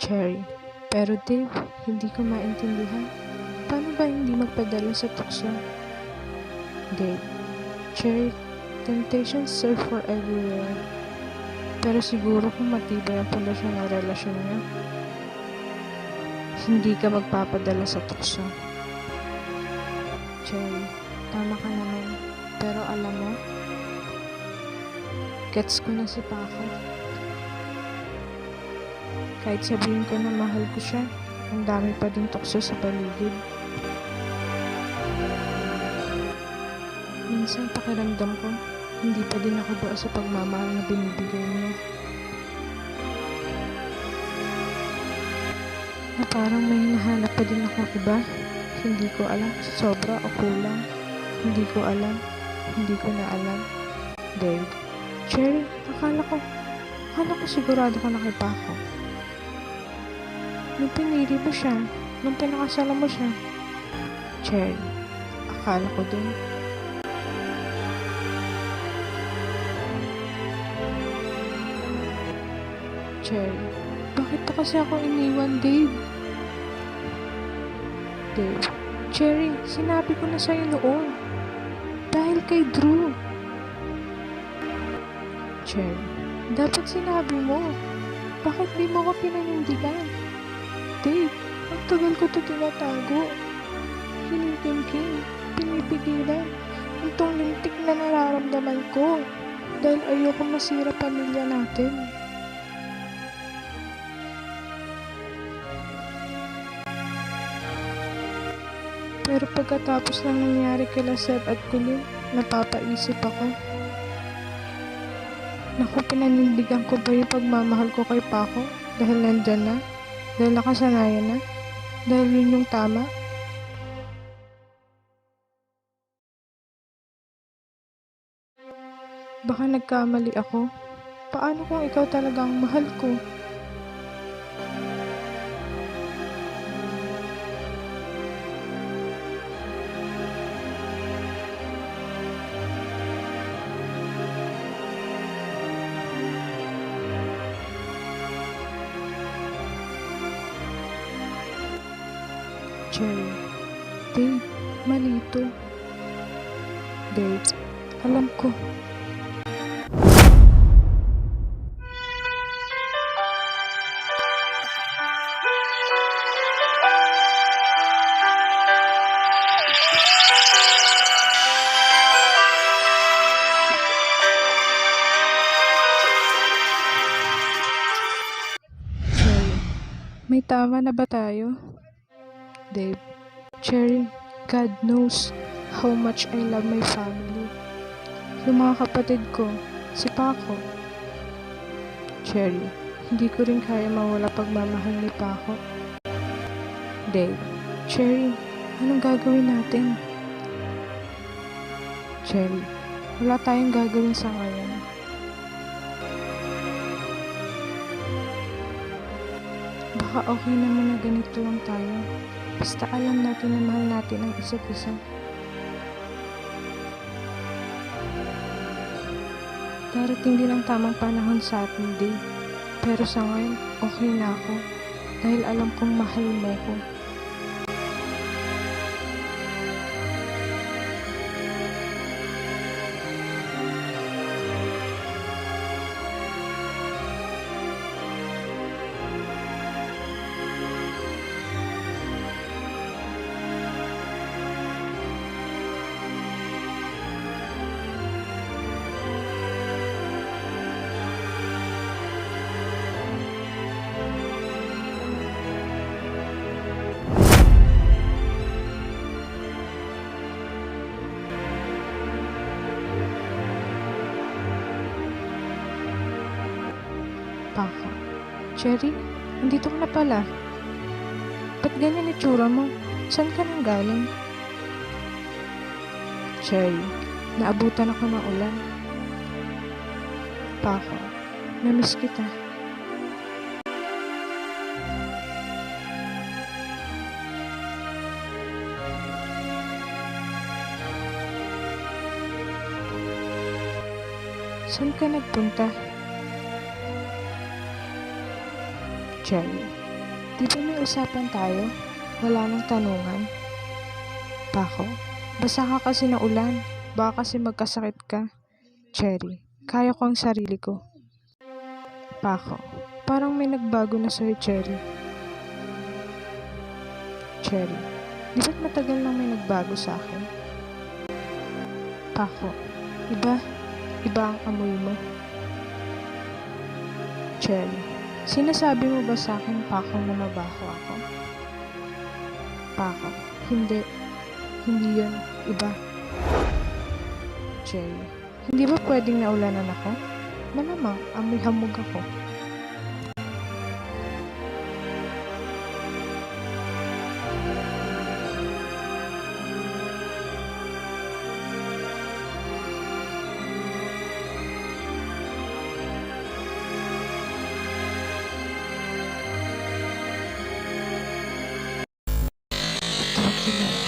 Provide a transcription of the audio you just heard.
Cherry. Pero Dave, hindi ko maintindihan. Paano ba hindi magpadala sa tukso? Dave. Cherry, temptations serve for everywhere. Pero siguro kung matibay ang pundasyon ng relasyon niyo, hindi ka magpapadala sa tukso. Cherry, tama ka naman. Pero alam mo, gets ko na si Paco. Kahit sabihin ko na mahal ko siya, ang dami pa din tukso sa paligid. Minsan pakiramdam ko, hindi pa din ako buo sa pagmamahal na binibigay niya. Na parang may hinahanap pa din ako iba. Hindi ko alam, sobra o kulang. Hindi ko alam, hindi ko na alam. Dave. Cherry, akala ko sigurado ka na kay Paco. Nung pinili mo siya, nung pinakasala mo siya. Cherry, akala ko din. Cherry, bakit pa kasi ako iniwan, Dave? Dave, Cherry, sinabi ko na sa'yo noon. Dahil kay Drew. Cherry, dapat sinabi mo. Bakit di mo ko pinanindigan? Dave, ang tagal ko ito tinatago. Kinikimkim, pinipigilan. Itong lintik na nararamdaman ko. Dahil ayoko masira pamilya natin. Pero pagkatapos ng nangyari kila Seb at Colleen, napapaisip ako. Naku, pinanindigan ko ba yung pagmamahal ko kay Paco? Dahil nandyan na? Dahil nakasanayan na? Dahil yun yung tama? Baka nagkamali ako. Paano kung ikaw talagang mahal ko? Cherry. Dave, mali ito. Dave, alam ko. Cherry, may tama na ba tayo? Dave. Cherry, God knows how much I love my family. Yung mga kapatid ko, si Paco. Cherry, hindi ko rin kaya mawala pagmamahal ni Paco. Dave. Cherry, anong gagawin natin? Cherry, wala tayong gagawin sa ngayon. Baka okay naman na ganito lang tayo. Basta alam natin na mahal natin ang isa't isa. Darating din ang tamang panahon sa atin, Dave. Pero sa ngayon, okay na ako. Dahil alam kong mahal mo ko. Paco. Cherry, nandito ka na pala. Ba't ganyan itsura mo? Saan ka nang galing? Cherry, naabutan ako ng ulan. Paco, namiss kita. Saan ka nagpunta? Cherry, Di ba may usapan tayo? Wala nang tanungan. Pako, basa ka kasi ng ulan. Baka kasi magkasakit ka. Cherry, kaya ko ang sarili ko. Pako, parang may nagbago na sa'yo, Cherry. Cherry, di ba't matagal nang may nagbago sa akin? Pako, iba ang amoy mo. Cherry, sinasabi mo ba sa akin, Pako, na mabaho ako? Pako, hindi yun, iba. Cherry, hindi ba pwedeng naulanan ako? Malamang amoy hamog ako. Tawag sila.